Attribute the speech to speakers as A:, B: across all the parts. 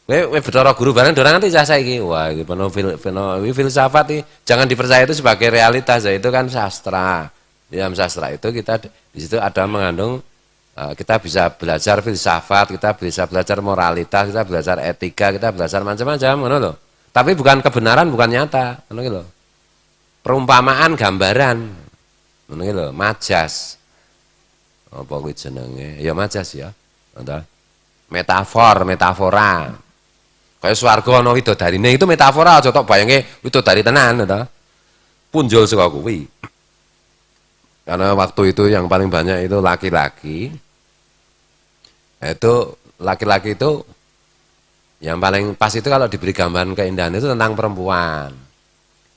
A: Kowe Bathara Guru bareng dorang nanti cah saiki. Wah, iki filsafat iki jangan dipercaya itu sebagai realitas ya, itu kan sastra. Di dalam sastra itu kita di situ ada mengandung kita bisa belajar filsafat, kita bisa belajar moralitas, kita belajar etika, kita belajar macam-macam ngono lho. Tapi bukan kebenaran, bukan nyata, ngono lho. Perumpamaan, gambaran. Ngono lho, majas. Apa kuwi jenenge? Ya majas ya. Metafor, metafora. Kayak swarga ana widodarine itu metafora, aja tok bayange widodari tenan to. Punjul saka kuwi. Karena waktu itu yang paling banyak itu laki-laki. Itu laki-laki itu yang paling pas itu kalau diberi gambaran keindahan itu tentang perempuan.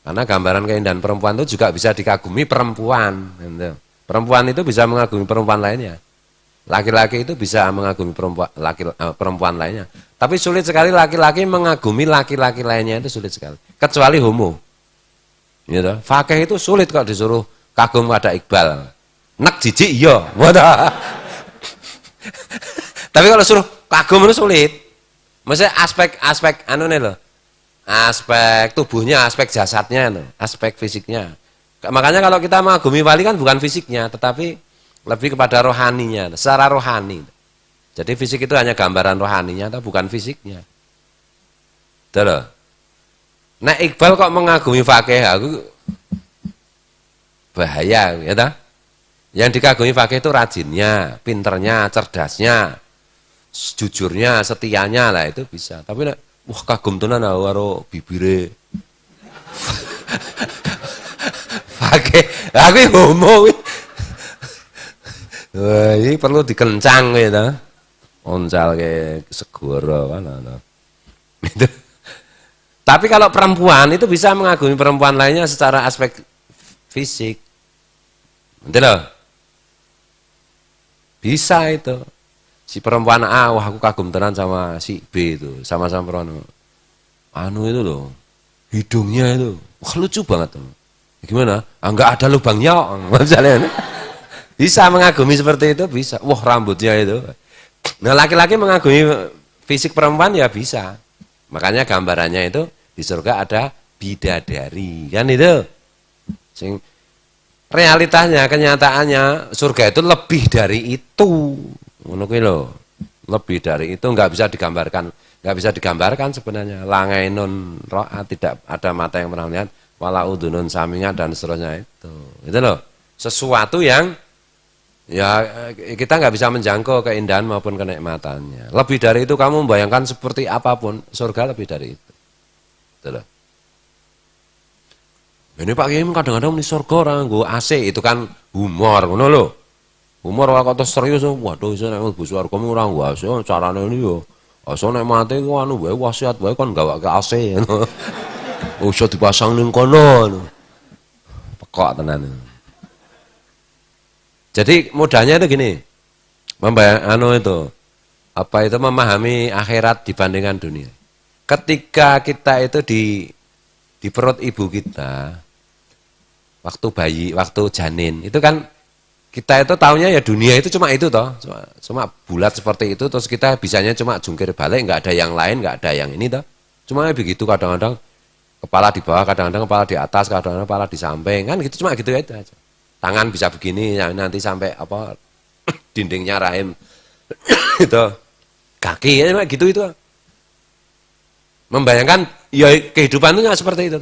A: Karena gambaran keindahan perempuan itu juga bisa dikagumi perempuan. Gitu. Perempuan itu bisa mengagumi perempuan lainnya. Laki-laki itu bisa mengagumi perempuan lainnya. Tapi sulit sekali laki-laki mengagumi laki-laki lainnya, itu sulit sekali. Kecuali homo. Gitu. Fakih itu sulit kok disuruh kagum pada Iqbal. Nek jijik iya. Tapi kalau suruh kagum itu sulit. Maksudnya aspek nih loh. Aspek tubuhnya, aspek jasadnya loh, aspek fisiknya. Makanya kalau kita mengagumi wali kan bukan fisiknya, tetapi lebih kepada rohaninya, secara rohani. Jadi fisik itu hanya gambaran rohaninya atau bukan fisiknya. Betul loh. Nah Iqbal kok mengagumi fakih, aku bahaya ya toh? Yang dikagumi fakih itu rajinnya, pinternya, cerdasnya, jujurnya, setianya lah itu bisa. Tapi wah kagum tenan karo bibire. Fakih, aku homo. Wah, ini perlu dikencang gitu. Oncal kayak segoro kan. Itu. Tapi kalau perempuan itu bisa mengagumi perempuan lainnya secara aspek fisik. Betul loh? Bisa itu. Si perempuan A, wah aku kagum tenan sama si B itu, sama-sama perempuan. Anu itu loh, hidungnya itu, wah lucu banget tuh. Gimana? Enggak ada lubangnya, misalnya. Bisa mengagumi seperti itu, bisa. Wah rambutnya itu. Nah laki-laki mengagumi fisik perempuan ya bisa. Makanya gambarannya itu di surga ada bidadari, kan itu. Realitanya, kenyataannya surga itu lebih dari itu. Ngono kuwi lho. Lebih dari itu nggak bisa digambarkan sebenarnya. Langainun ro'a, tidak ada mata yang pernah melihat, wala udunun sami'a dan seterusnya itu. Itu loh. Sesuatu yang ya kita nggak bisa menjangkau keindahan maupun kenikmatannya. Lebih dari itu kamu membayangkan seperti apapun, surga lebih dari itu. Betul loh. Ini Pak Kiai kadang-kadang di surga orang nggo AC, itu kan humor, ngono lho. Humor kalau kata serius, waduh iso nek mlebu surga ora nggo AC, carane ini yo. Asa nek mati ku anu wae wasiat wae kon gawake AC. Usah dipasang ning kono. Pekok tenan. Jadi modalnya itu gini, memahami akhirat dibandingkan dunia. Ketika kita itu di perut ibu kita, waktu bayi, waktu janin, itu kan kita itu taunya ya dunia itu cuma itu toh, cuma bulat seperti itu, terus kita bisanya cuma jungkir balik, nggak ada yang lain, nggak ada yang ini toh. Cuma begitu kadang-kadang kepala di bawah, kadang-kadang kepala di atas, kadang-kadang kepala di samping, kan gitu cuma gitu aja. Tangan bisa begini, nanti sampai apa dindingnya rahim itu kaki ya gitu itu. Membayangkan ya kehidupan itu nggak seperti itu.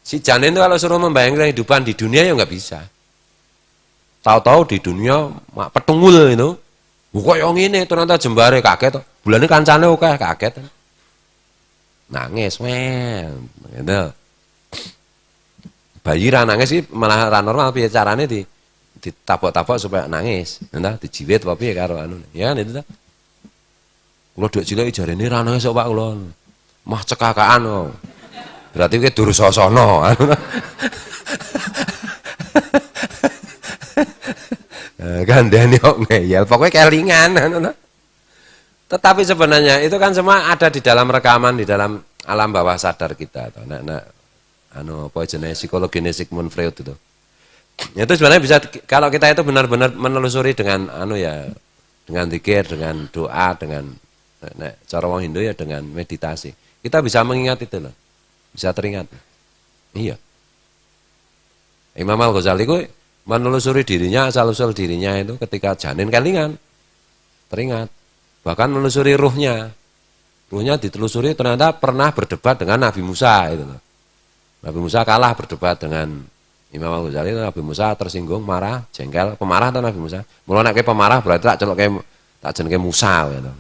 A: Si janin itu kalau suruh membayangkan kehidupan di dunia ya nggak bisa. Tahu-tahu di dunia mak petungul itu, kok yang ini ternyata jembare kaget, bulannya kancane oke kaget, nangis men, gitu. Bayi ra nangis sih malah ra normal piye carane ditabok-tabok supaya nangis. Entah dijiwit apa piye karo anu. Ya kan itu ta. Kula dek cilik jarene ra nangis kok Pak kula. Mah cekakaan kok. Berarti kowe dursasana. Gandane kok ngeyel, pokoknya kelingan anu. Tetapi sebenarnya itu kan semua ada di dalam rekaman, di dalam alam bawah sadar kita. Nek apa jenis psikologinya Sigmund Freud itu. Itu sebenarnya bisa kalau kita itu benar-benar menelusuri dengan dengan zikir, dengan doa, dengan Nek cara wong Hindu ya dengan meditasi. Kita bisa mengingat itu loh. Bisa teringat. Iya. Imam Al-Ghazali itu menelusuri dirinya, asal-usul dirinya itu ketika janin kelingan. Teringat. Bahkan menelusuri ruhnya. Ruhnya ditelusuri ternyata pernah berdebat dengan Nabi Musa itu loh. Nabi Musa kalah berdebat dengan Imam Al-Ghazali. Nabi Musa tersinggung, marah, jengkel, pemarah atau Nabi Musa. Mulai nek pemarah berarti tak celok kayak tak jenenge Musa gitu.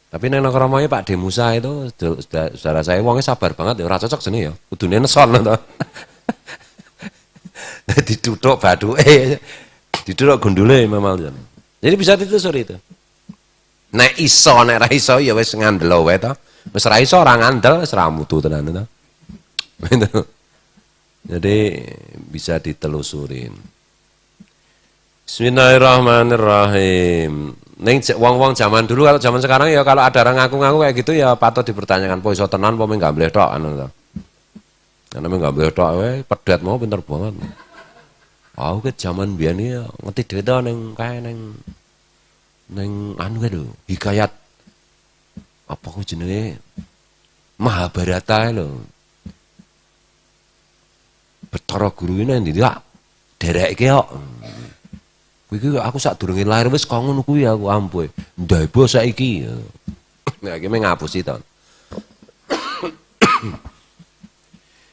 A: Tapi neng kromoe Pak De Musa itu saudara saya wongnya sabar banget ya, ora cocok jenenge ya. Kudune neson to. Diduduk baduke, diduduk gundule Imam Al-Ghazali. Jadi bisa ditelusuri itu. Nek iso, nek ra iso ya wis ngandel wae to. Wis ra iso ora ngandel, wis ra mutu tenan to. Jadi bisa ditelusurin. Bismillahirrahmanirrahim. Ning wong-wong zaman dulu, kalau zaman sekarang ya kalau ada orang ngaku-ngaku kayak gitu ya patut dipertanyakan, po iso tenan apa mung gambleh tok anu to. Karena mung gambleh tok wae pedet mau pinter banget. Aku ke zaman biyen ya ngerti dhewe to ning kae ning anu kae lho, hikayat apa ku jenenge Mahabharata lho. Betara guru ini ndi tak dereke kok. Kuwi aku sak durunge lahir wis kok ngono kuwi aku ampun. Ndaibo saiki. Nek iki ngapusi to.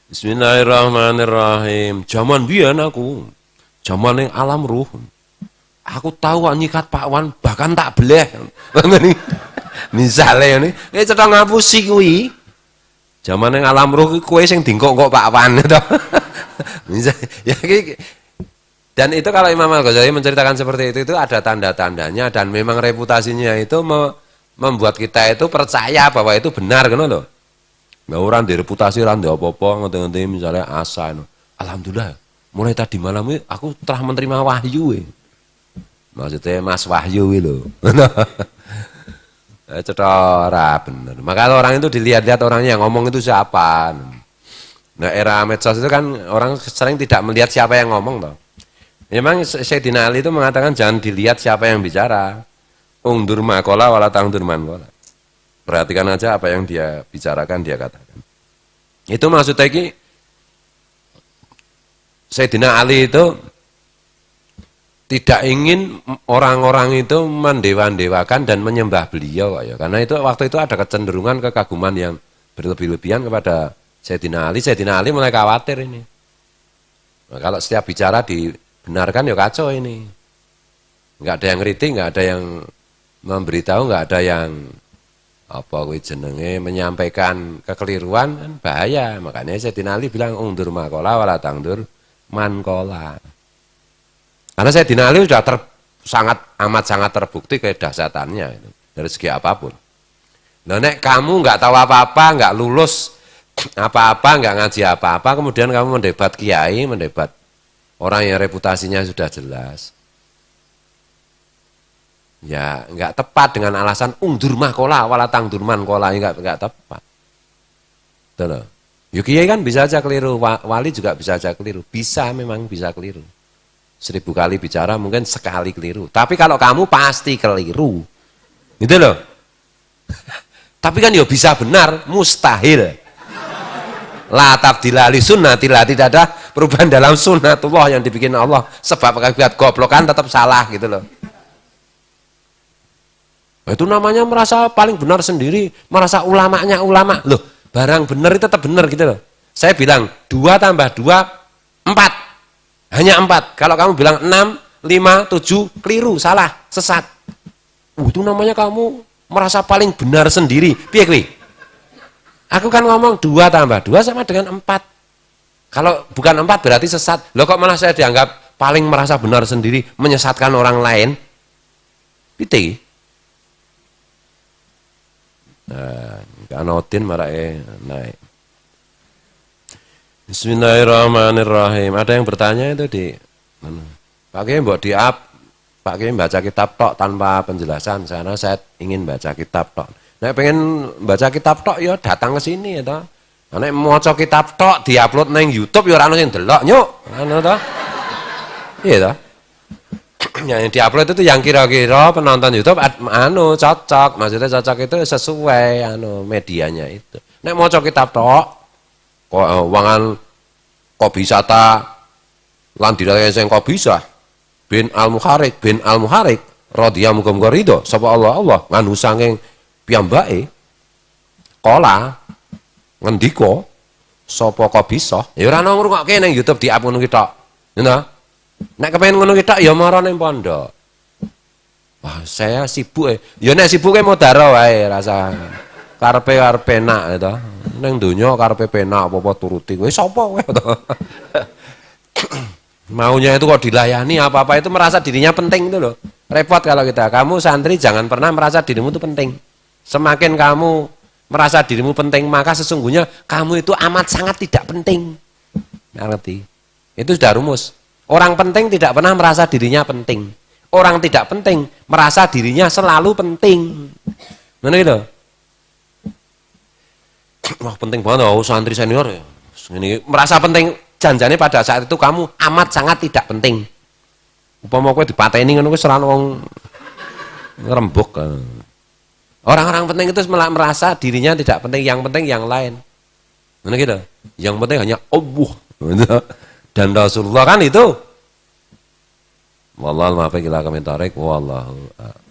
A: Bismillahirrahmanirrahim. Zaman biyen aku, zaman ning alam ruh. Aku tahu nyikat Pak Wan bahkan tak beleh. Misale ngene, cetha ngapusi kuwi. Zaman ning alam ruh kowe sing dingkok kok Pak Wan to. Misal ya dan itu kalau Imam Al-Ghazali menceritakan seperti itu ada tanda-tandanya dan memang reputasinya itu membuat kita itu percaya bahwa itu benar kan loh. Nah, orang di reputasi orang di apa-apa ngerti-ngerti misalnya asa no. Alhamdulillah mulai tadi malam ini aku telah menerima wahyu. Maksudnya Mas Wahyu loh. Cetara benar. Maka orang itu dilihat-lihat orangnya yang ngomong itu siapa. Nah era medsos itu kan orang sering tidak melihat siapa yang ngomong toh. Memang Sayyidina Ali itu mengatakan jangan dilihat siapa yang bicara. Ungdur makola wala tangdur mankola. Perhatikan aja apa yang dia bicarakan, dia katakan. Itu maksudnya ini Sayyidina Ali itu tidak ingin orang-orang itu mendewa-dewakan dan menyembah beliau ya. Karena itu waktu itu ada kecenderungan kekaguman yang berlebih-lebihan kepada Sayyidina Ali. Sayyidina Ali mulai khawatir ini. Nah, kalau setiap bicara dibenarkan ya kacau ini. Enggak ada yang kritik, enggak ada yang memberitahu, enggak ada yang apa kuwi jenenge menyampaikan kekeliruan kan bahaya. Makanya Sayyidina Ali bilang undur makola wala tangdur mankola. Karena Sayyidina Ali sudah amat sangat terbukti kedahsyatannya itu, dari segi apapun. Nah, nek kamu nggak tahu apa-apa, nggak lulus apa-apa, nggak ngaji apa-apa, kemudian kamu mendebat kiai, mendebat orang yang reputasinya sudah jelas, ya nggak tepat dengan alasan ungdur makola wala tangdur mankola, nggak tepat. Tuh, yuk kiai kan bisa aja keliru, wali juga bisa aja keliru, bisa memang bisa keliru. 1000 kali bicara mungkin sekali keliru. Tapi kalau kamu pasti keliru. Gitu loh. Tapi kan ya bisa benar, mustahil. La tabdila li sunnatillah, tidak ada perubahan dalam sunnatullah yang dibikin Allah. Sebab akibat goblokan tetap salah gitu loh. Itu namanya merasa paling benar sendiri, merasa ulamanya ulama. Loh, barang benar itu tetap benar gitu loh. Saya bilang 2 tambah 2 4. Hanya 4. Kalau kamu bilang 6, 5, 7, keliru, salah, sesat. Itu namanya kamu merasa paling benar sendiri. Piye kuwi? Aku kan ngomong 2 tambah 2 sama dengan 4. Kalau bukan 4 berarti sesat. Loh kok malah saya dianggap paling merasa benar sendiri, menyesatkan orang lain? Piye? Nah, kanodin marake naik. Bismillahirrahmanirrahim. Ada yang bertanya itu di Pak Kiai mbok di-up, Pak Kiai baca kitab tok tanpa penjelasan. Karena saya ingin baca kitab tok. Nek pengen baca kitab tok ya datang ke sini ya toh. Nek maca kitab tok diupload nang YouTube ya ora ono sing delok, nyuk. Ngono toh. Iya toh? Yang diupload itu yang kira-kira penonton YouTube cocok, maksudnya cocok itu sesuai medianya itu. Nek maca kitab tok kok wangan kok bisa ta lan diraya sing kok bisa bin al-Muharik radhiyallahu muga-muga ridho sapa Allah nganu saking piyambake kala ngendika sapa kok bisa ya ora ono ngrungokke ning YouTube di-up ngono ki tok. Ngono. Nek kepengin ngono ki tok ya mara ning pondok. Wah, saya sibuk ya nek sibuke modaro wae rasa karepe enak to. Ning donya karepe penak apa-apa turuti. Kowe sapa kowe to? Maunya itu kok dilayani apa-apa itu merasa dirinya penting itu loh. Repot kalau kita. Kamu santri jangan pernah merasa dirimu itu penting. Semakin kamu merasa dirimu penting, maka sesungguhnya kamu itu amat sangat tidak penting. Ngerti? Itu sudah rumus. Orang penting tidak pernah merasa dirinya penting. Orang tidak penting merasa dirinya selalu penting. Mana gitu? Wah penting banget oh santri senior ya. Ini merasa penting janjane pada saat itu kamu amat sangat tidak penting. Upama kowe dipateni ngono wis ora wong ngrembug. Orang-orang penting itu merasa dirinya tidak penting, yang penting yang lain. Mana gitu? Yang penting hanya Allah dan Rasulullah kan itu. Wallahu a'lam bishawab. Wallahu a'lam.